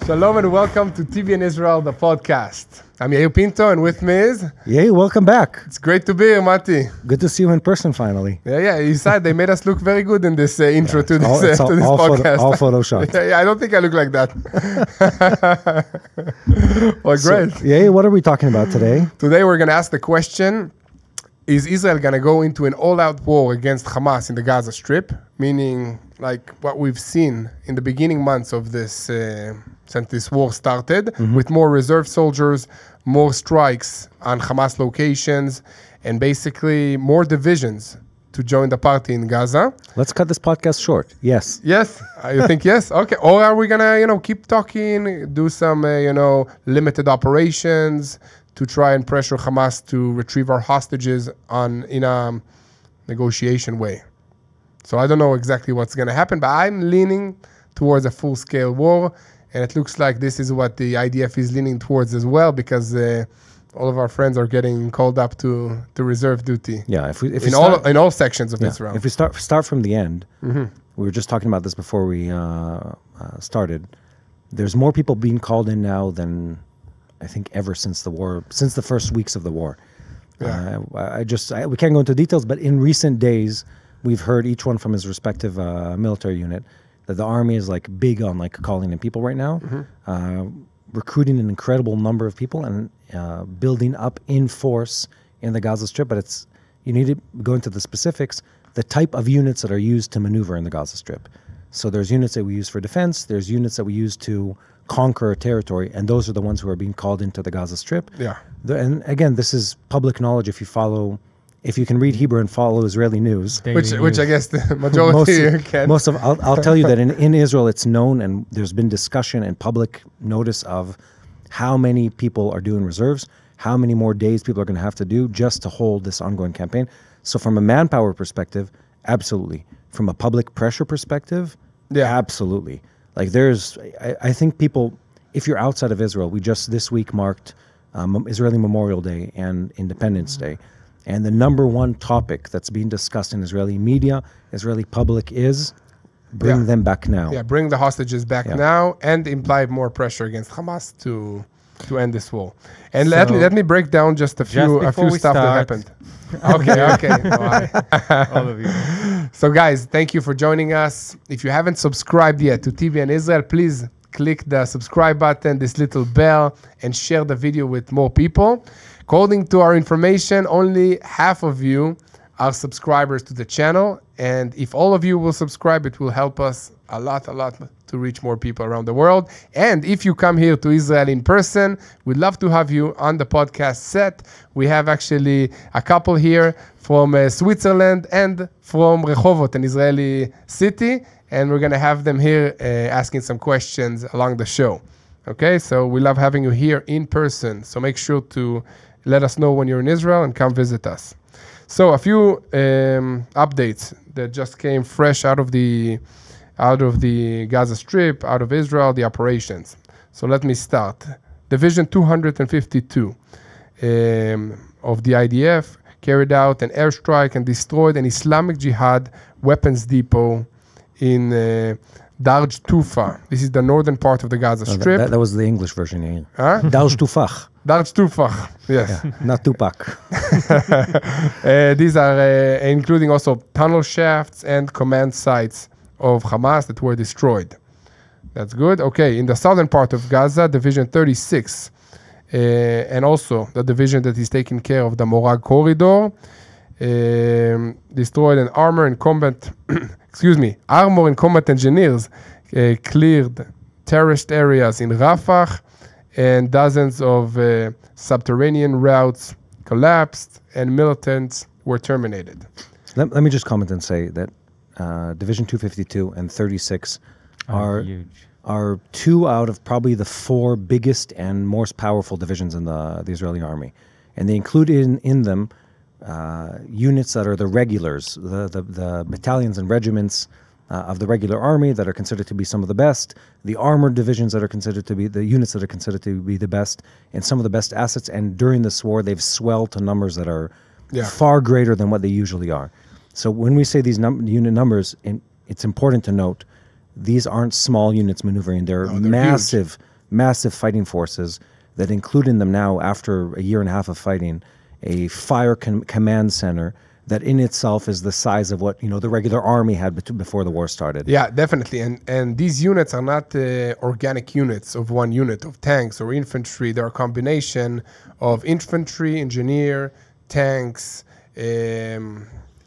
Shalom and welcome to TBN Israel, the podcast. I'm Yair Pinto, and with me is... Yay, welcome back. It's great to be here, Mati. Good to see you in person finally. Yeah, you said they made us look very good in this intro to this podcast. All Photoshop. Yeah, I don't think I look like that. Well, great. So, Yay, what are we talking about today? Today we're going to ask the question, is Israel going to go into an all-out war against Hamas in the Gaza Strip? Meaning, like what we've seen in the beginning months of this... since this war started, with more reserve soldiers, more strikes on Hamas locations, and basically more divisions to join the party in Gaza. Let's cut this podcast short. Yes. Yes? You think yes? Okay. Or are we going to, keep talking, do some, limited operations to try and pressure Hamas to retrieve our hostages in a negotiation way? So I don't know exactly what's going to happen, but I'm leaning towards a full-scale war. And it looks like this is what the IDF is leaning towards as well, because all of our friends are getting called up to reserve duty. Yeah, in all sections of Israel. If we start from the end, we were just talking about this before we started. There's more people being called in now than I think ever since the war, since the first weeks of the war. Yeah. We can't go into details, but in recent days, we've heard each one from his respective military unit that the army is like big on like calling in people right now, recruiting an incredible number of people and building up in force in the Gaza Strip. But you need to go into the specifics, the type of units that are used to maneuver in the Gaza Strip. So there's units that we use for defense, there's units that we use to conquer a territory, and those are the ones who are being called into the Gaza Strip. Yeah. And again, this is public knowledge if you can read Hebrew and follow Israeli news, which I guess the majority can. I'll tell you that in Israel it's known, and there's been discussion and public notice of how many people are doing reserves, how many more days people are going to have to do just to hold this ongoing campaign. So from a manpower perspective, absolutely. From a public pressure perspective, absolutely. Like I think people, if you're outside of Israel, we just this week marked Israeli Memorial Day and Independence Day. And the number one topic that's being discussed in Israeli media, Israeli public, is bring them back now. Yeah, bring the hostages back now and imply more pressure against Hamas to end this war. And let me break down just a few stuff that happened. Okay. All of you. So guys, thank you for joining us. If you haven't subscribed yet to TBN Israel, please click the subscribe button, this little bell, and share the video with more people. According to our information, only half of you are subscribers to the channel. And if all of you will subscribe, it will help us a lot to reach more people around the world. And if you come here to Israel in person, we'd love to have you on the podcast set. We have actually a couple here from Switzerland and from Rehovot, an Israeli city. And we're going to have them here asking some questions along the show. Okay, so we love having you here in person. So make sure to let us know when you're in Israel and come visit us. So a few updates that just came fresh out of the Gaza Strip, out of Israel, the operations. So let me start. Division 252 of the IDF carried out an airstrike and destroyed an Islamic Jihad weapons depot in Darj Tufa. This is the northern part of the Gaza Strip. That was the English version. Yeah. Huh? Darj Tufah. Darj Tufa, yes. Yeah, not Tupac. These are including also tunnel shafts and command sites of Hamas that were destroyed. That's good. Okay, in the southern part of Gaza, Division 36, and also the division that is taking care of the Morag corridor, destroyed an armor and combat engineers cleared terrorist areas in Rafah, and dozens of subterranean routes collapsed and militants were terminated. Let me just comment and say that Division 252 and 36 are two out of probably the four biggest and most powerful divisions in the Israeli army. And they include in them units that are the regulars, the battalions and regiments of the regular army that are considered to be some of the best, the armored divisions that are considered to be the units that are considered to be the best, and some of the best assets. And during this war, they've swelled to numbers that are far greater than what they usually are. So when we say these unit numbers, it's important to note these aren't small units maneuvering. They're massive massive fighting forces that include in them now, after a year and a half of fighting, a fire command center that in itself is the size of what the regular army had before the war started. Yeah, definitely. And these units are not organic units of one unit of tanks or infantry. They're a combination of infantry, engineer, tanks,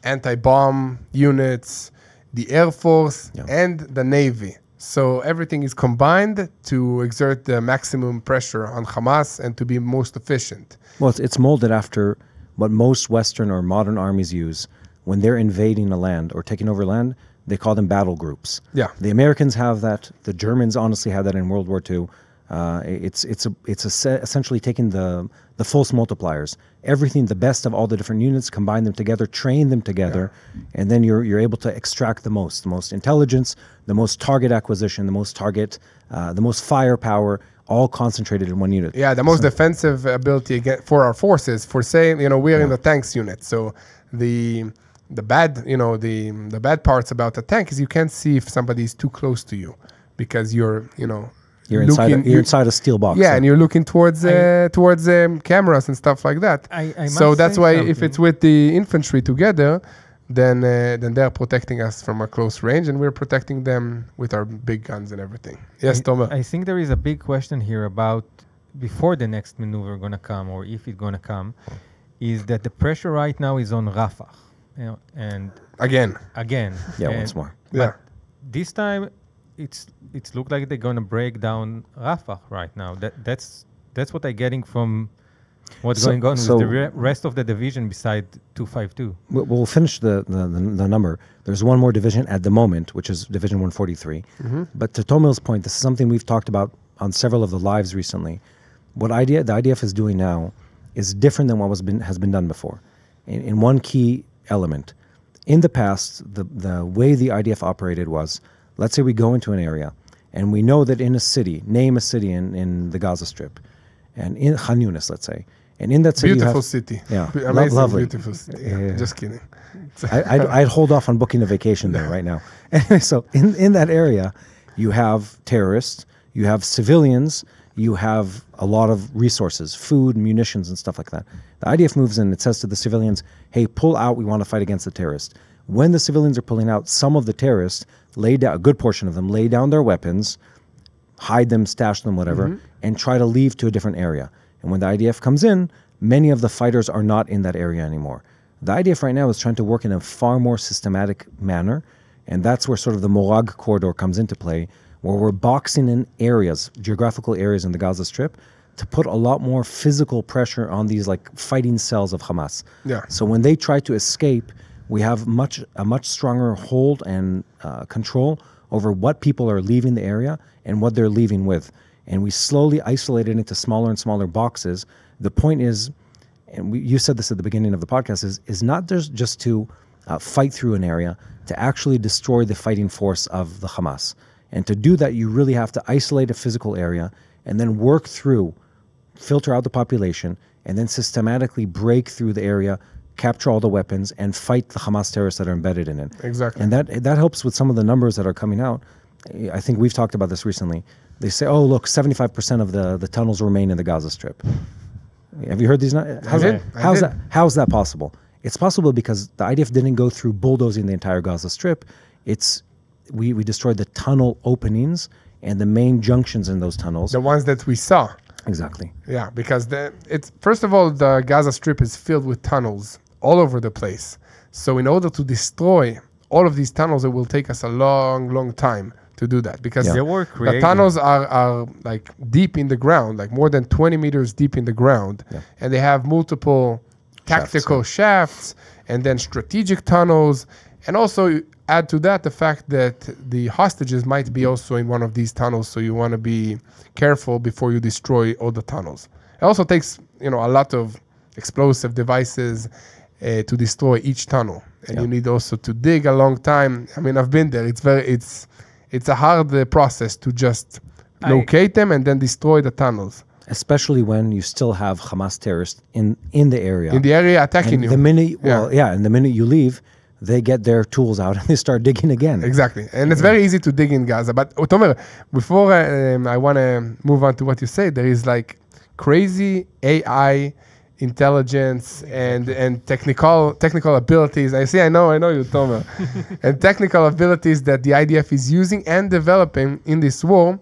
anti-bomb units, the Air Force, and the Navy. So everything is combined to exert the maximum pressure on Hamas and to be most efficient. Well, it's molded after what most Western or modern armies use when they're invading a land or taking over land. They call them battle groups. Yeah. The Americans have that. The Germans honestly had that in World War II. It's essentially taking the force multipliers, everything, the best of all the different units, combine them together, train them together, and then you're able to extract the most intelligence, the most target acquisition, the most firepower, all concentrated in one unit. Yeah, the most defensive ability for our forces. For saying, we're in the tanks unit, so the bad, the bad parts about the tank is you can't see if somebody is too close to you because you're inside a steel box. Yeah, and you're looking towards cameras and stuff like that. So that's why if it's with the infantry together, then they're protecting us from a close range, and we're protecting them with our big guns and everything. Yes, Tomer. I think there is a big question here about before the next maneuver going to come, or if it's going to come, is that the pressure right now is on Rafah, and again. Yeah, once more. Yeah. This time, it's looked like they're going to break down Rafah right now. That's what I'm getting from what's going on with the rest of the division beside 252. We'll finish the number. There's one more division at the moment, which is Division 143. Mm-hmm. But to Tomil's point, this is something we've talked about on several of the lives recently. What the IDF is doing now is different than what has been done before. In one key element. In the past, the way the IDF operated was, let's say we go into an area, and we know that in a city, name a city in the Gaza Strip, and in Khan Yunis, let's say, and in that city, beautiful city, amazing, lovely, beautiful city. Yeah. Just kidding. I'd hold off on booking a vacation there right now. Anyway, so in that area, you have terrorists, you have civilians, you have a lot of resources, food, munitions, and stuff like that. The IDF moves in, it says to the civilians, hey, pull out, we want to fight against the terrorists. When the civilians are pulling out, some of the terrorists a good portion of them lay down their weapons, hide them, stash them, whatever, and try to leave to a different area. And when the IDF comes in, many of the fighters are not in that area anymore. The IDF right now is trying to work in a far more systematic manner, and that's where sort of the Morag corridor comes into play, where we're boxing in areas, geographical areas in the Gaza Strip, to put a lot more physical pressure on these fighting cells of Hamas. Yeah. So when they try to escape, we have a much stronger hold and control over what people are leaving the area and what they're leaving with. And we slowly isolate it into smaller and smaller boxes. The point is, and you said this at the beginning of the podcast, is not just to fight through an area, to actually destroy the fighting force of the Hamas. And to do that, you really have to isolate a physical area and then work through, filter out the population, and then systematically break through the area, capture all the weapons, and fight the Hamas terrorists that are embedded in it. Exactly. And that helps with some of the numbers that are coming out. I think we've talked about this recently. They say, oh, look, 75% of the tunnels remain in the Gaza Strip. Have you heard these? How's that possible? It's possible because the IDF didn't go through bulldozing the entire Gaza Strip. We destroyed the tunnel openings and the main junctions in those tunnels. The ones that we saw. Exactly. Yeah, because first of all, the Gaza Strip is filled with tunnels all over the place. So in order to destroy all of these tunnels, it will take us a long, long time to do that, because the tunnels are deep in the ground, more than 20 meters deep in the ground, and they have multiple tactical shafts and then strategic tunnels, and also add to that the fact that the hostages might be also in one of these tunnels, so you want to be careful before you destroy all the tunnels. It also takes a lot of explosive devices to destroy each tunnel, and you need also to dig a long time. I mean, I've been there. It's a hard process to just locate them and then destroy the tunnels. Especially when you still have Hamas terrorists in the area. In the area attacking you. And the minute you leave, they get their tools out and they start digging again. Exactly. And it's very easy to dig in Gaza. But Tomer, before I want to move on to what you say, there is like crazy AI intelligence and technical abilities. I know you, Tomer. And technical abilities that the IDF is using and developing in this war,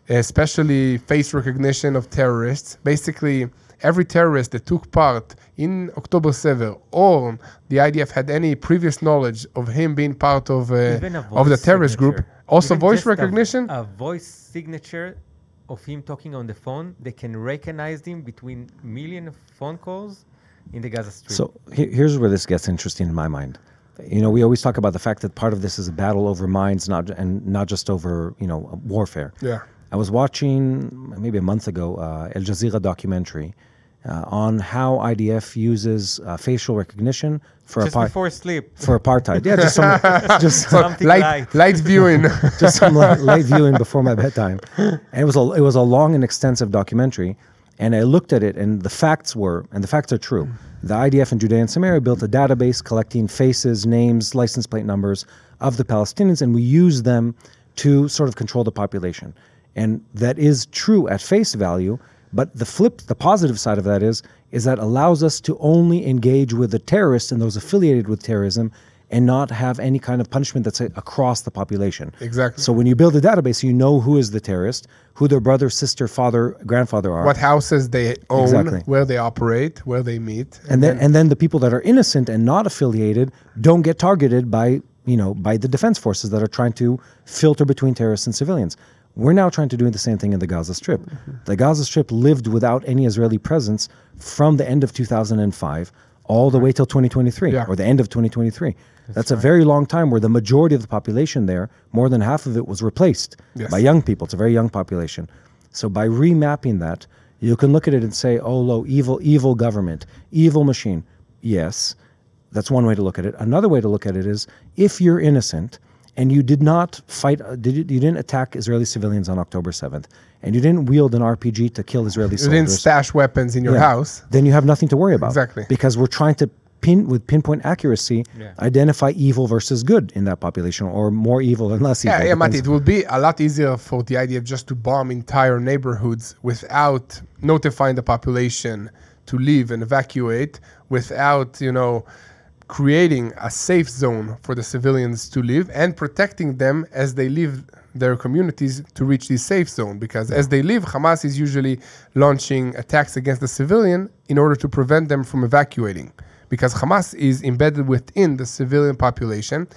especially face recognition of terrorists. Basically, every terrorist that took part in October 7 or the IDF had any previous knowledge of him being part of the terrorist group, also Even voice recognition. A voice signature of him talking on the phone, they can recognize him between million of phone calls in the Gaza Strip. So here's where this gets interesting in my mind. We always talk about the fact that part of this is a battle over minds, not just over warfare. Yeah. I was watching maybe a month ago Al Jazeera documentary on how IDF uses facial recognition for just before sleep. For apartheid. Yeah, just something light viewing. Just some light viewing before my bedtime. And it was a long and extensive documentary. And I looked at it, and the facts are true. The IDF in Judea and Samaria built a database collecting faces, names, license plate numbers of the Palestinians, and we used them to sort of control the population. And that is true at face value. But the positive side of that is that allows us to only engage with the terrorists and those affiliated with terrorism and not have any kind of punishment that's across the population. Exactly. So when you build a database, you know who is the terrorist, who their brother, sister, father, grandfather are. What houses they own, Exactly. where they operate, where they meet. And then the people that are innocent and not affiliated don't get targeted by the defense forces that are trying to filter between terrorists and civilians. We're now trying to do the same thing in the Gaza Strip. Mm-hmm. The Gaza Strip lived without any Israeli presence from the end of 2005 all the way till 2023, or the end of 2023. That's a very long time where the majority of the population there, more than half of it, was replaced by young people. It's a very young population. So by remapping that, you can look at it and say, evil government, evil machine. Yes, that's one way to look at it. Another way to look at it is, if you're innocent, and you did not fight, you didn't attack Israeli civilians on October 7th, and you didn't wield an RPG to kill Israeli soldiers. You didn't stash weapons in your house. Then you have nothing to worry about. Exactly. Because we're trying to with pinpoint accuracy, identify evil versus good in that population, or more evil and less evil. Yeah, Mati, it would be a lot easier for the IDF just to bomb entire neighborhoods without notifying the population to leave and evacuate, without, creating a safe zone for the civilians to live and protecting them as they leave their communities to reach this safe zone. Because as they leave, Hamas is usually launching attacks against the civilian in order to prevent them from evacuating. Because Hamas is embedded within the civilian population.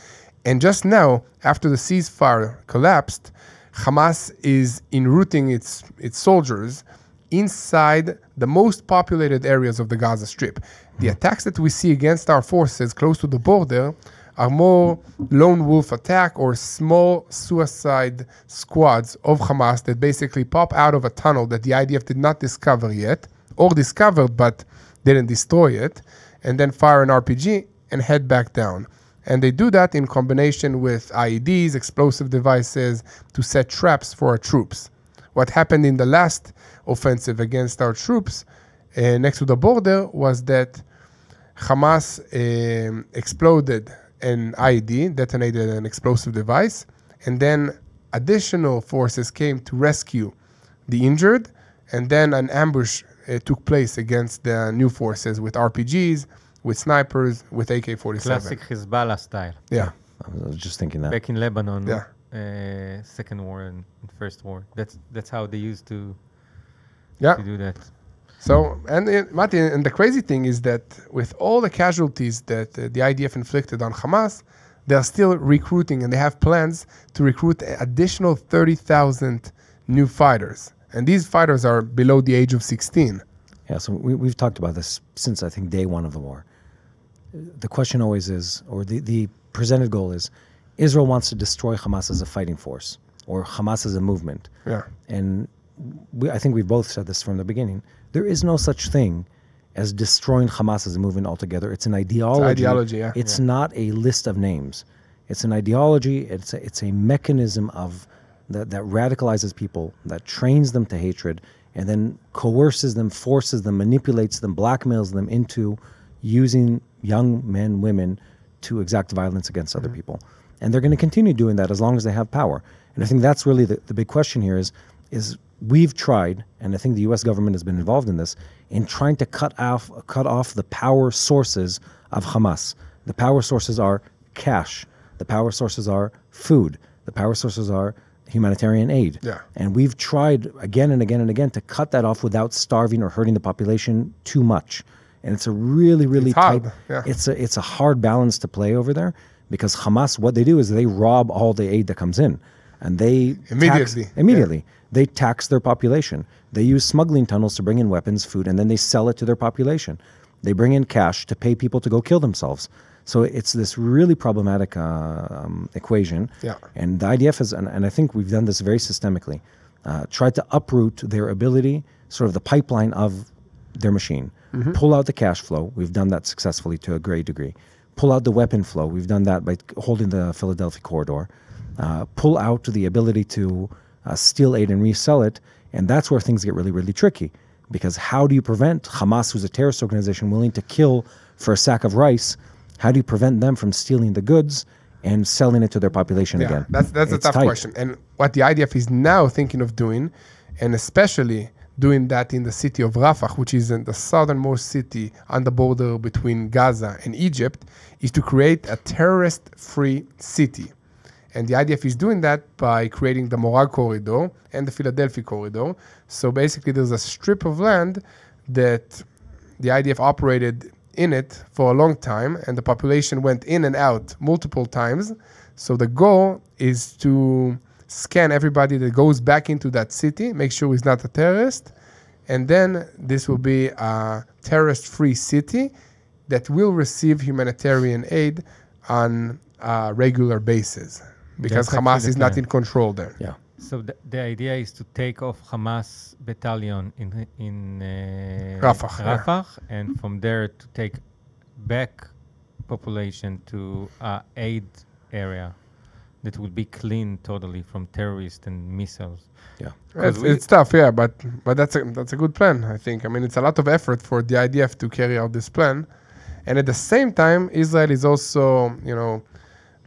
And just now, after the ceasefire collapsed, Hamas is enrouting its soldiers inside the most populated areas of the Gaza Strip. The attacks that we see against our forces close to the border are more lone wolf attack or small suicide squads of Hamas that basically pop out of a tunnel that the IDF did not discover yet, or discovered but didn't destroy it, and then fire an RPG and head back down. And they do that in combination with IEDs, explosive devices, to set traps for our troops. What happened in the last offensive against our troops next to the border was that Hamas exploded an IED, detonated an explosive device, and then additional forces came to rescue the injured, and then an ambush took place against the new forces with RPGs, with snipers, with AK-47. Classic Hezbollah style. Yeah. I was just thinking that. Back in Lebanon. Yeah. Second war and First war. That's how they used to do that. So, Mati, and the crazy thing is that with all the casualties that the IDF inflicted on Hamas, they are still recruiting, and they have plans to recruit additional 30,000 new fighters. And these fighters are below the age of 16. Yeah, so we've talked about this since, I think, day one of the war. The question always is, or the presented goal is, Israel wants to destroy Hamas as a fighting force, or Hamas as a movement. Yeah. And I think we've both said this from the beginning. There is no such thing as destroying Hamas as a movement altogether. It's an ideology. It's ideology, yeah. It's not a list of names. It's an ideology. It's a mechanism of that radicalizes people, that trains them to hatred, and then coerces them, forces them, manipulates them, blackmails them into using young men, women to exact violence against other people. And they're going to continue doing that as long as they have power. And I think that's really the big question here is we've tried, and I think the U.S. government has been involved in this, in trying to cut off the power sources of Hamas. The power sources are cash. The power sources are food. The power sources are humanitarian aid. Yeah. And we've tried again and again and again to cut that off without starving or hurting the population too much. And it's a really, really tight, it's a hard balance to play over there, because Hamas, what they do is they rob all the aid that comes in, and they immediately they tax their population. They use smuggling tunnels to bring in weapons, food, and then they sell it to their population. They bring in cash to pay people to go kill themselves. So it's this really problematic equation. Yeah. And the IDF has, and I think we've done this very systemically, tried to uproot their ability, sort of the pipeline of their machine. Pull out the cash flow. We've done that successfully to a great degree. Pull out the weapon flow. We've done that by holding the Philadelphia corridor. Pull out the ability to steal aid and resell it. And that's where things get really, really tricky. Because how do you prevent Hamas, who's a terrorist organization willing to kill for a sack of rice, how do you prevent them from stealing the goods and selling it to their population again? That's a tough question. And what the IDF is now thinking of doing, and especially doing that in the city of Rafah, which is in the southernmost city on the border between Gaza and Egypt, is to create a terrorist-free city. And the IDF is doing that by creating the Morag Corridor and the Philadelphia Corridor. So basically there's a strip of land that the IDF operated in it for a long time, and the population went in and out multiple times. So the goal is to scan everybody that goes back into that city, make sure he's not a terrorist, and then this will be a terrorist-free city that will receive humanitarian aid on a regular basis, because Hamas is not in control there. Yeah. So the idea is to take off Hamas battalion in Rafah, and from there to take back population to aid area that will be clean totally from terrorists and missiles. Yeah, it's tough, but that's a good plan, I think. I mean, it's a lot of effort for the IDF to carry out this plan, and at the same time, Israel is also,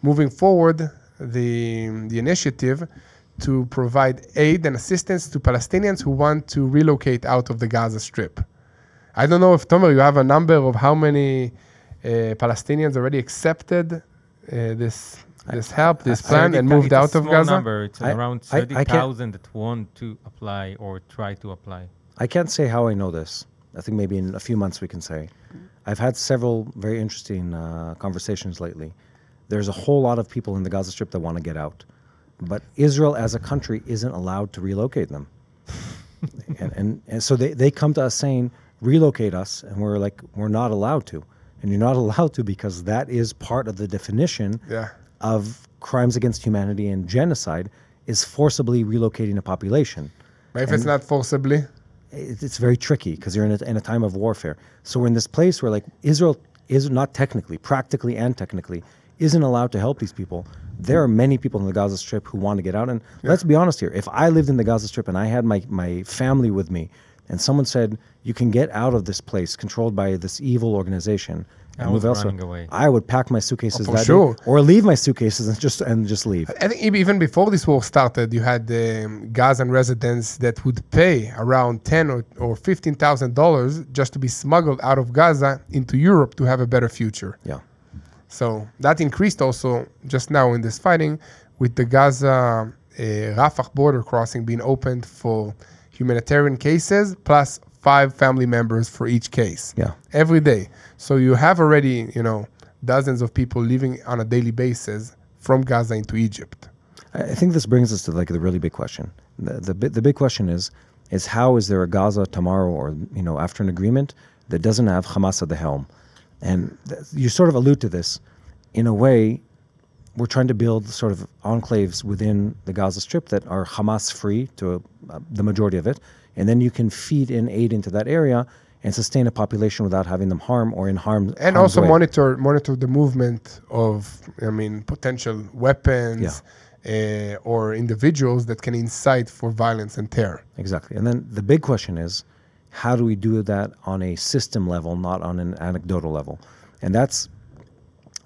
moving forward the initiative to provide aid and assistance to Palestinians who want to relocate out of the Gaza Strip. I don't know if, Tomer, you have a number of how many Palestinians already accepted this help, this plan, and moved out of Gaza? Number. It's around 30,000 that want to apply or try to apply. I can't say how I know this. I think maybe in a few months we can say. I've had several very interesting conversations lately. There's a whole lot of people in the Gaza Strip that want to get out. But Israel as a country isn't allowed to relocate them. and so they come to us saying, relocate us, and we're like, we're not allowed to. And you're not allowed to because that is part of the definition of crimes against humanity, and genocide is forcibly relocating a population. But if it's not forcibly? It's very tricky because you're in a time of warfare. So we're in this place where Israel is not technically, practically and technically, isn't allowed to help these people. There are many people in the Gaza Strip who want to get out. And let's be honest here. If I lived in the Gaza Strip and I had my family with me, and someone said, you can get out of this place controlled by this evil organization and move elsewhere, I would pack my suitcases day, or leave my suitcases and just leave. I think even before this war started, you had Gazan residents that would pay around $10,000 or $15,000 just to be smuggled out of Gaza into Europe to have a better future. Yeah. So that increased also just now in this fighting, with the Gaza Rafah border crossing being opened for humanitarian cases, plus 5 family members for each case. Yeah. Every day. So you have already, dozens of people living on a daily basis from Gaza into Egypt. I think this brings us to the really big question. The big question is how is there a Gaza tomorrow, or after an agreement that doesn't have Hamas at the helm? And you sort of allude to this. In a way, we're trying to build sort of enclaves within the Gaza Strip that are Hamas-free to the majority of it, and then you can feed in aid into that area and sustain a population without having them harm or in harm. And also monitor the movement of, potential weapons or individuals that can incite for violence and terror. Exactly. And then the big question is, how do we do that on a system level, not on an anecdotal level? And that's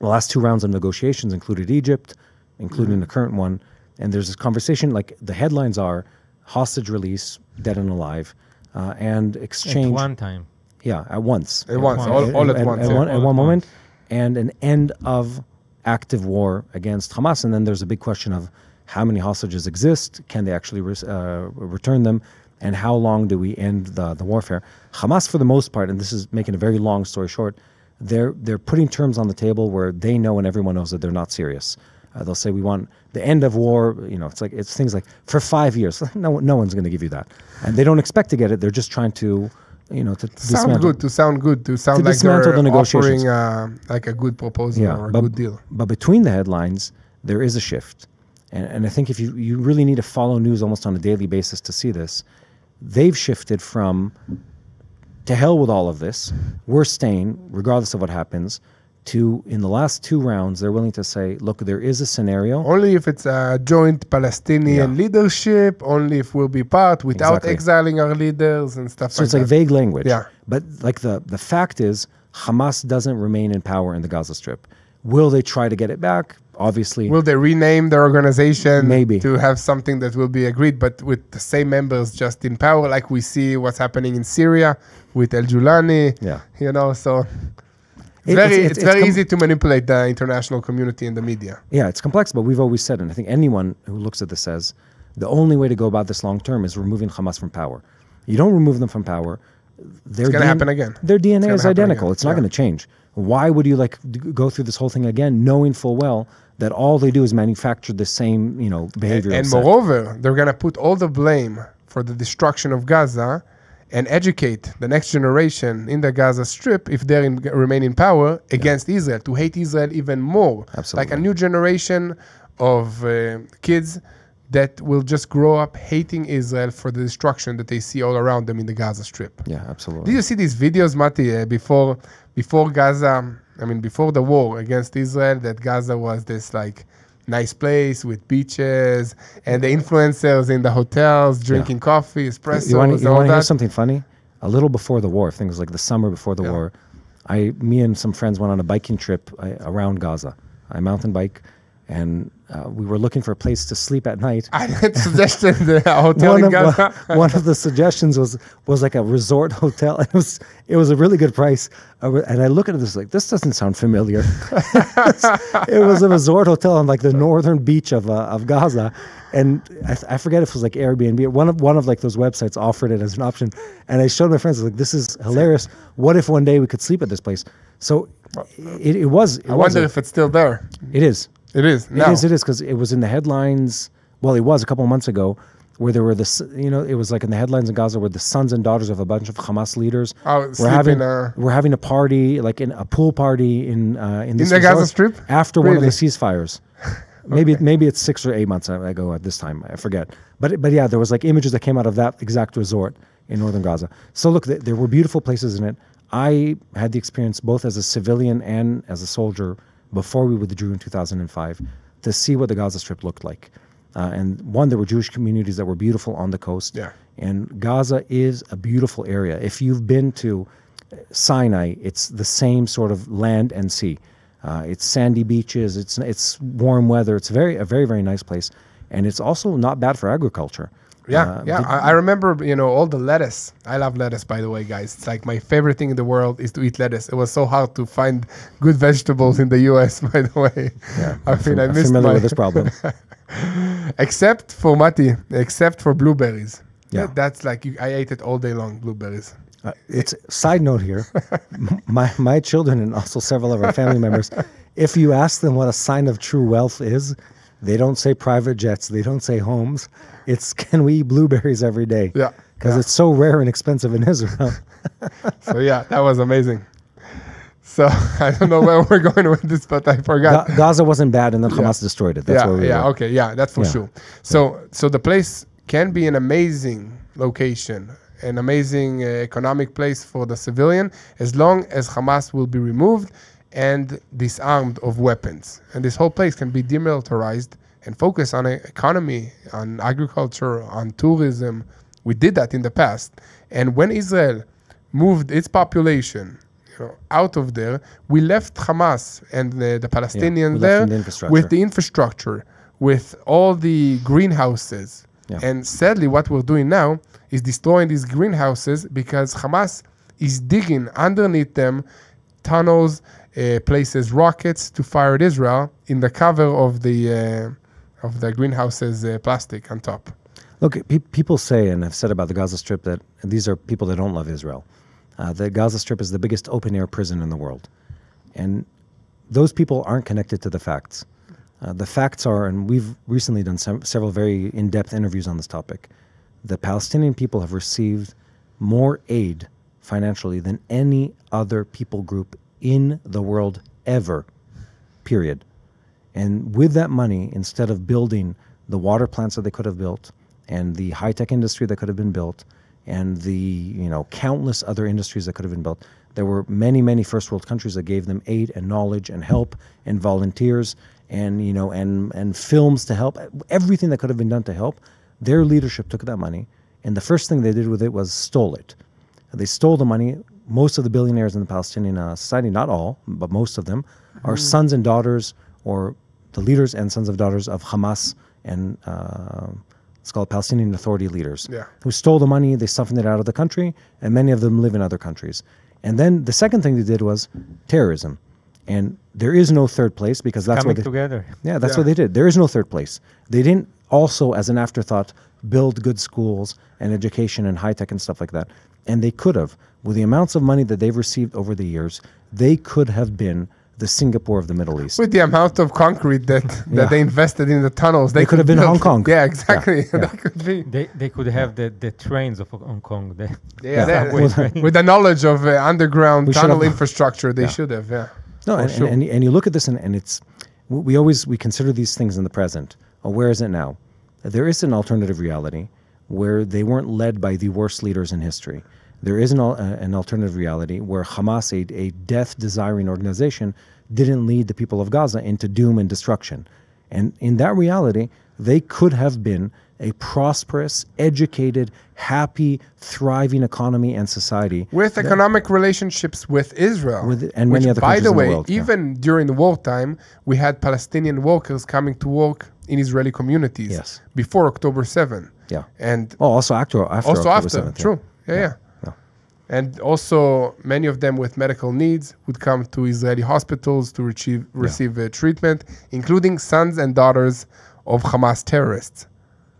The last 2 rounds of negotiations included Egypt, including the current one. And there's this conversation, like the headlines are hostage release, dead and alive, and exchange. At one time. Yeah, at once. At once, all at once. At one moment. And an end of active war against Hamas. And then there's a big question of how many hostages exist, can they actually return them, and how long do we end the warfare. Hamas, for the most part, and this is making a very long story short, they're putting terms on the table where they know and everyone knows that they're not serious. They'll say, we want the end of war. It's things like for 5 years. No one's going to give you that. And they don't expect to get it. They're just trying to, to sound good, to sound like they're offering like a good proposal or a good deal. But between the headlines, there is a shift. And I think if you really need to follow news almost on a daily basis to see this, they've shifted from to hell with all of this, we're staying regardless of what happens, to in the last 2 rounds, they're willing to say, look, there is a scenario. Only if it's a joint Palestinian leadership, only if we'll be part without exiling our leaders and stuff like that. So it's like vague language. Yeah. But like the fact is, Hamas doesn't remain in power in the Gaza Strip. Will they try to get it back? Obviously. Will they rename their organization? Maybe. To have something that will be agreed, but with the same members just in power, like we see what's happening in Syria with El Julani. Yeah. So it's very easy to manipulate the international community and the media. Yeah, it's complex, but we've always said, and I think anyone who looks at this says, the only way to go about this long term is removing Hamas from power. You don't remove them from power, it's going to happen again. Their DNA is identical. It's not going to change. Why would you go through this whole thing again, knowing full well that all they do is manufacture the same, behavior? And moreover, they're going to put all the blame for the destruction of Gaza and educate the next generation in the Gaza Strip, if they remain in power, against Israel, to hate Israel even more. Absolutely. Like a new generation of kids that will just grow up hating Israel for the destruction that they see all around them in the Gaza Strip. Yeah, absolutely. Did you see these videos, Mati, before Gaza, before the war against Israel, that Gaza was this like nice place with beaches and the influencers in the hotels drinking coffee, espresso. You want to hear something funny? A little before the war, things like the summer before the war, me and some friends went on a biking trip around Gaza. I mountain bike, and we were looking for a place to sleep at night. I had suggested the hotel in Gaza. One of the suggestions was like a resort hotel. It was a really good price. And I look at this like, this doesn't sound familiar. It was a resort hotel on like the northern beach of Gaza. And I forget if it was like Airbnb. One of like those websites offered it as an option. And I showed my friends, like, this is hilarious. What if one day we could sleep at this place? So it was. I wonder if it's still there. It is. It is. It is, because it was in the headlines. Well, it was a couple of months ago, where there were it was like in the headlines in Gaza, where the sons and daughters of a bunch of Hamas leaders were having a party, like in a pool party in the Gaza Strip after one of the ceasefires. Maybe it's 6 or 8 months ago at this time. I forget. But yeah, there was like images that came out of that exact resort in northern Gaza. So look, there were beautiful places in it. I had the experience both as a civilian and as a soldier before we withdrew in 2005 to see what the Gaza Strip looked like. And there were Jewish communities that were beautiful on the coast. Yeah. And Gaza is a beautiful area. If you've been to Sinai, it's the same sort of land and sea. It's sandy beaches. It's warm weather. It's a very, very nice place. And it's also not bad for agriculture. I remember, all the lettuce. I love lettuce, by the way, guys. It's like my favorite thing in the world is to eat lettuce. It was so hard to find good vegetables in the U.S., by the way. Yeah, I missed familiar with this problem. Except for blueberries. Yeah. That's like, I ate it all day long, blueberries. It's side note here. my children and also several of our family members, if you ask them what a sign of true wealth is, they don't say private jets. They don't say homes. It's, can we eat blueberries every day? Yeah. Because it's so rare and expensive in Israel. So yeah, that was amazing. So I don't know where we're going with this, but I forgot. Gaza wasn't bad, and then Hamas destroyed it. That's where we were. Okay, that's for sure. So the place can be an amazing location, an amazing economic place for the civilian, as long as Hamas will be removed and disarmed of weapons. And this whole place can be demilitarized and focus on economy, on agriculture, on tourism. We did that in the past. And when Israel moved its population out of there, we left Hamas and the Palestinians there with the infrastructure, with all the greenhouses. Yeah. And sadly, what we're doing now is destroying these greenhouses because Hamas is digging underneath them tunnels, places rockets to fire at Israel in the cover of the greenhouses plastic on top. Look, people say, and I've said about the Gaza Strip, that these are people that don't love Israel. The Gaza Strip is the biggest open-air prison in the world. And those people aren't connected to the facts. The facts are, and we've recently done several very in-depth interviews on this topic, the Palestinian people have received more aid financially than any other people group in the world ever, period. And with that money, instead of building the water plants that they could have built, and the high-tech industry that could have been built, and the countless other industries that could have been built, there were many, many first world countries that gave them aid and knowledge and help and volunteers and and films to help, everything that could have been done to help. Their leadership took that money, and the first thing they did with it was stole it. They stole the money. Most of the billionaires in the Palestinian society, not all, but most of them, are sons and daughters, or the leaders and sons of daughters of Hamas and it's called Palestinian Authority leaders, who stole the money, they siphoned it out of the country, and many of them live in other countries. And then the second thing they did was terrorism. And there is no third place because that's what they... together. Yeah, that's what they did. There is no third place. They didn't also, as an afterthought, build good schools and education and high-tech and stuff like that. And they could have. With the amounts of money that they've received over the years, they could have been the Singapore of the Middle East. With the amount of concrete that they invested in the tunnels, they could have been Hong Kong. Yeah, exactly. Yeah. They could be. They could have the trains of Hong Kong. With the knowledge of underground tunnel infrastructure, they should have. Yeah. No, and you look at this, and it's we consider these things in the present. Oh, where is it now? There is an alternative reality where they weren't led by the worst leaders in history. There is an alternative reality where Hamas, a death-desiring organization, didn't lead the people of Gaza into doom and destruction. And in that reality, they could have been a prosperous, educated, happy, thriving economy and society. With economic relationships with Israel. And many other countries in the world. By the way, even during the wartime, we had Palestinian workers coming to work in Israeli communities before October 7. Yeah. And also after October 7th. True. Yeah. And also, many of them with medical needs would come to Israeli hospitals to receive treatment, including sons and daughters of Hamas terrorists.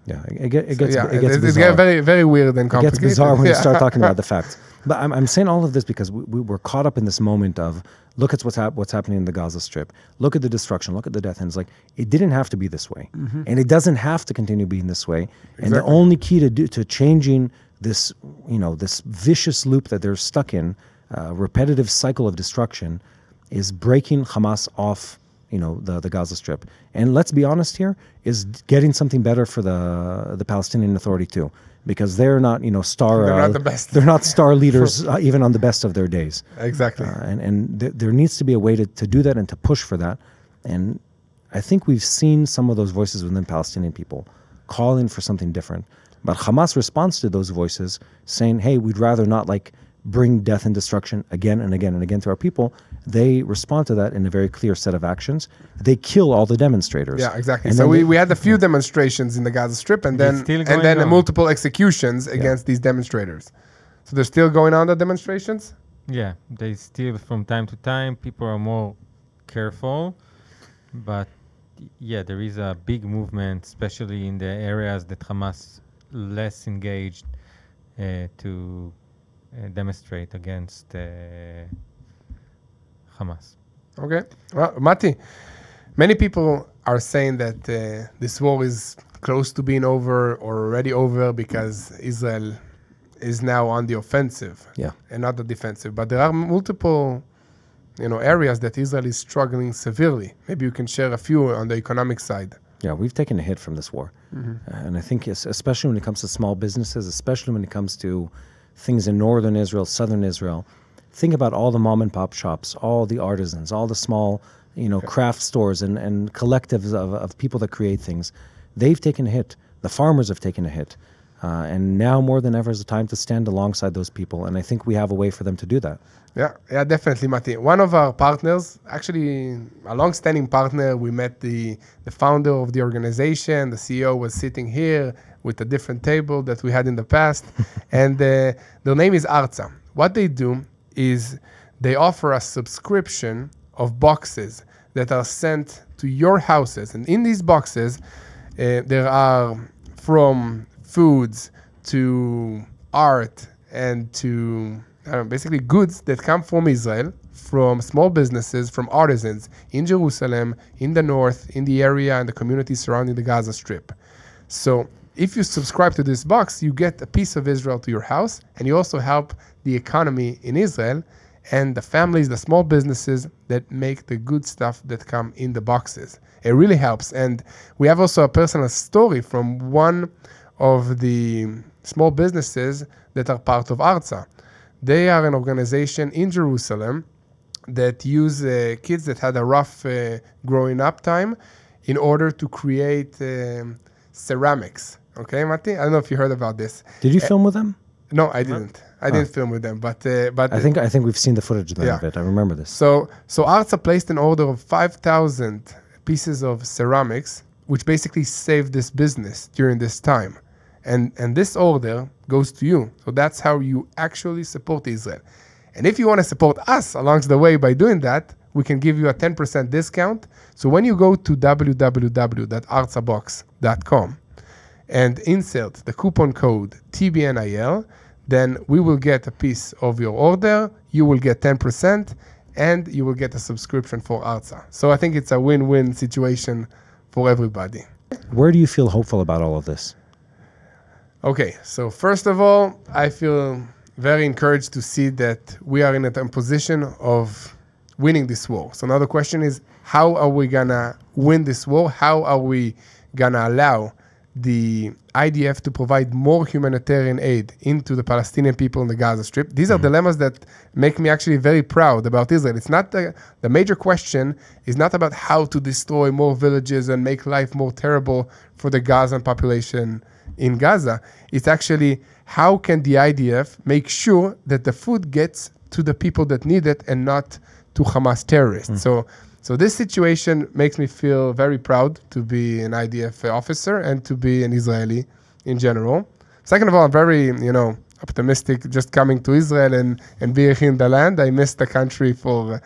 Yeah, it gets bizarre. Very, very weird and complicated. It gets bizarre when you start talking about the facts. But I'm saying all of this because we're caught up in this moment of, look at what's happening in the Gaza Strip. Look at the destruction. Look at the death. And it's like, it didn't have to be this way. And it doesn't have to continue being this way. And the only key to changing this, this vicious loop that they're stuck in, repetitive cycle of destruction, is breaking Hamas off, the Gaza Strip. And let's be honest here, is getting something better for the Palestinian Authority too, because they're not, star. They're not the best. They're not star leaders even on the best of their days. Exactly. And there needs to be a way to do that and to push for that. And I think we've seen some of those voices within Palestinian people calling for something different. But Hamas responds to those voices saying, hey, we'd rather not bring death and destruction again and again and again to our people. They respond to that in a very clear set of actions. They kill all the demonstrators. Yeah, exactly. And so we had a few demonstrations in the Gaza Strip and then multiple executions against these demonstrators. So they're still going on, the demonstrations? Yeah, they still, from time to time, people are more careful. But yeah, there is a big movement, especially in the areas that Hamas less engaged to demonstrate against Hamas. Okay. Well, Mati, many people are saying that this war is close to being over or already over because Israel is now on the offensive and not the defensive. But there are multiple areas that Israel is struggling severely. Maybe you can share a few on the economic side. Yeah, we've taken a hit from this war. And I think especially when it comes to small businesses, especially when it comes to things in northern Israel, southern Israel, think about all the mom and pop shops, all the artisans, all the small, craft stores and collectives of people that create things. They've taken a hit. The farmers have taken a hit. And now more than ever is the time to stand alongside those people. And I think we have a way for them to do that. Yeah, definitely, Mati. One of our partners, actually a long-standing partner, we met the founder of the organization. The CEO was sitting here with a different table that we had in the past. And their name is Arza. What they do is they offer a subscription of boxes that are sent to your houses. And in these boxes, there are from foods to art and to basically goods that come from Israel, from small businesses, from artisans in Jerusalem, in the north, in the area and the communities surrounding the Gaza Strip. So if you subscribe to this box, you get a piece of Israel to your house, and you also help the economy in Israel and the families, the small businesses that make the good stuff that come in the boxes. It really helps. And we have also a personal story from one of the small businesses that are part of Arza. They are an organization in Jerusalem that use kids that had a rough growing up time in order to create ceramics. Okay, Mati? I don't know if you heard about this. Did you film with them? No, I didn't. I didn't film with them, but I think we've seen the footage of it. I remember this. So Arza placed an order of 5,000 pieces of ceramics, which basically saved this business during this time. And this order goes to you. So that's how you actually support Israel. And if you want to support us along the way by doing that, we can give you a 10% discount. So when you go to www.arzabox.com and insert the coupon code TBNIL, then we will get a piece of your order, you will get 10%, and you will get a subscription for Arza. So I think it's a win-win situation for everybody. Where do you feel hopeful about all of this? Okay, so first of all, I feel very encouraged to see that we are in a position of winning this war. So now the question is, how are we gonna win this war? How are we gonna allow the IDF to provide more humanitarian aid into the Palestinian people in the Gaza Strip? These are dilemmas that make me actually very proud about Israel. It's not the major question is not about how to destroy more villages and make life more terrible for the Gazan population in Gaza. It's actually how can the IDF make sure that the food gets to the people that need it and not to Hamas terrorists. So this situation makes me feel very proud to be an IDF officer and to be an Israeli in general. Second of all, I'm very, optimistic just coming to Israel and being in the land. I missed the country for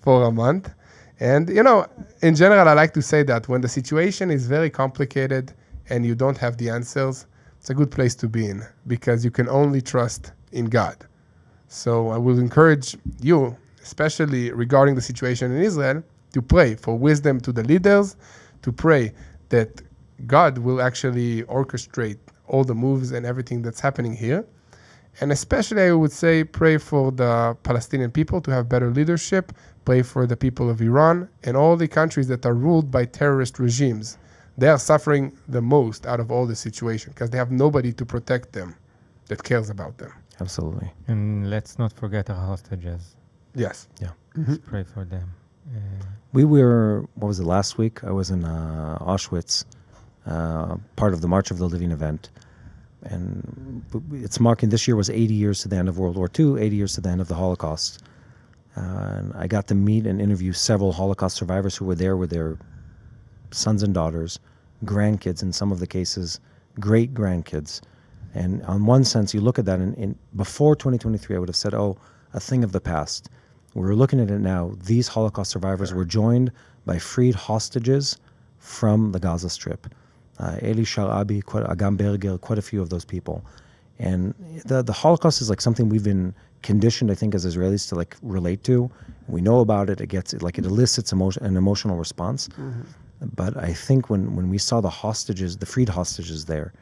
a month. And, in general, I like to say that when the situation is very complicated and you don't have the answers, it's a good place to be in because you can only trust in God. So I will encourage you, especially regarding the situation in Israel, to pray for wisdom to the leaders, to pray that God will actually orchestrate all the moves and everything that's happening here. And especially, I would say, pray for the Palestinian people to have better leadership, pray for the people of Iran and all the countries that are ruled by terrorist regimes. They are suffering the most out of all this situation because they have nobody to protect them that cares about them. Absolutely. And let's not forget our hostages. Yes. Yeah. Let's pray for them. We were, what was it, last week? I was in Auschwitz, part of the March of the Living event. And it's marking, this year was 80 years to the end of World War II, 80 years to the end of the Holocaust. And I got to meet and interview several Holocaust survivors who were there with their sons and daughters, grandkids in some of the cases, great-grandkids. And on one sense, you look at that, and before 2023, I would have said, a thing of the past. We're looking at it now. These Holocaust survivors were joined by freed hostages from the Gaza Strip. Eli Sharabi, Agam Berger, quite a few of those people. And the Holocaust is like something we've been conditioned, I think, as Israelis to like relate to. We know about it. It elicits an emotional response. But I think when we saw the hostages, the freed hostages there,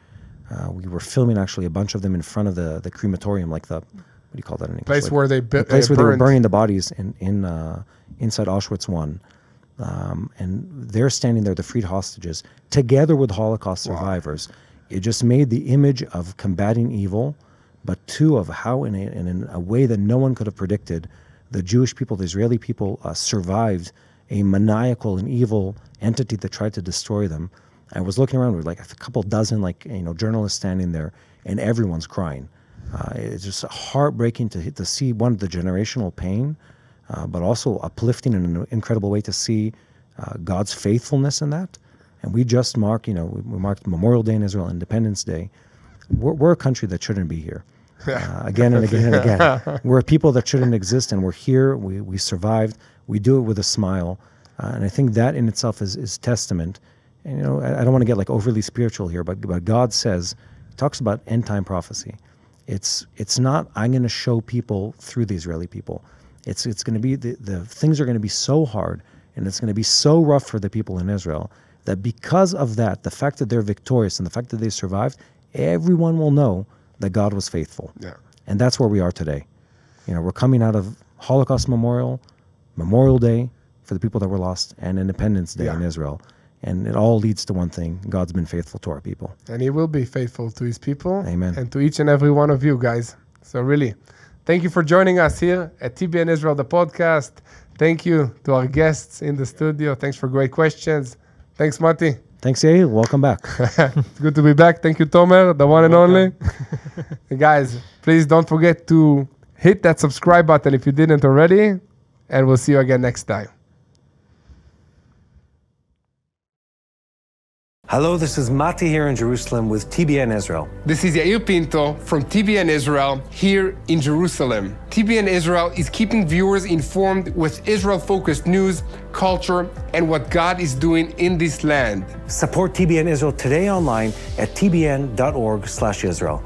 we were filming actually a bunch of them in front of the crematorium, like the, what do you call that in English? Place where they the place where they were burning the bodies inside Auschwitz I. And they're standing there, the freed hostages, together with Holocaust survivors. It just made the image of combating evil, but two, of how in a way that no one could have predicted, the Jewish people, the Israeli people survived a maniacal and evil entity that tried to destroy them. I was looking around with like a couple dozen journalists standing there, and everyone's crying. It's just heartbreaking to see one, the generational pain, but also uplifting in an incredible way to see God's faithfulness in that. And we just marked Memorial Day in Israel, Independence Day. We're a country that shouldn't be here. Again and again and again. We're a people that shouldn't exist, and we're here. We survived. We do it with a smile. And I think that in itself is testament. And, I don't want to get like overly spiritual here, but God says, he talks about end time prophecy. It's not, I'm going to show people through the Israeli people. It's going to be, the things are going to be so hard, and it's going to be so rough for the people in Israel, that because of that, the fact that they're victorious and the fact that they survived, everyone will know that God was faithful. Yeah. And that's where we are today. We're coming out of Holocaust Memorial Day for the people that were lost, and Independence Day in Israel. And it all leads to one thing: God's been faithful to our people. And he will be faithful to his people. Amen. And to each and every one of you guys. So really, thank you for joining us here at TBN Israel, the podcast. Thank you to our guests in the studio. Thanks for great questions. Thanks, Mati. Thanks, Yair. Welcome back. It's good to be back. Thank you, Tomer, the one and only. Guys, please don't forget to hit that subscribe button if you didn't already. And we'll see you again next time. Hello, this is Mati here in Jerusalem with TBN Israel. This is Yair Pinto from TBN Israel here in Jerusalem. TBN Israel is keeping viewers informed with Israel-focused news, culture, and what God is doing in this land. Support TBN Israel today online at tbn.org/Israel.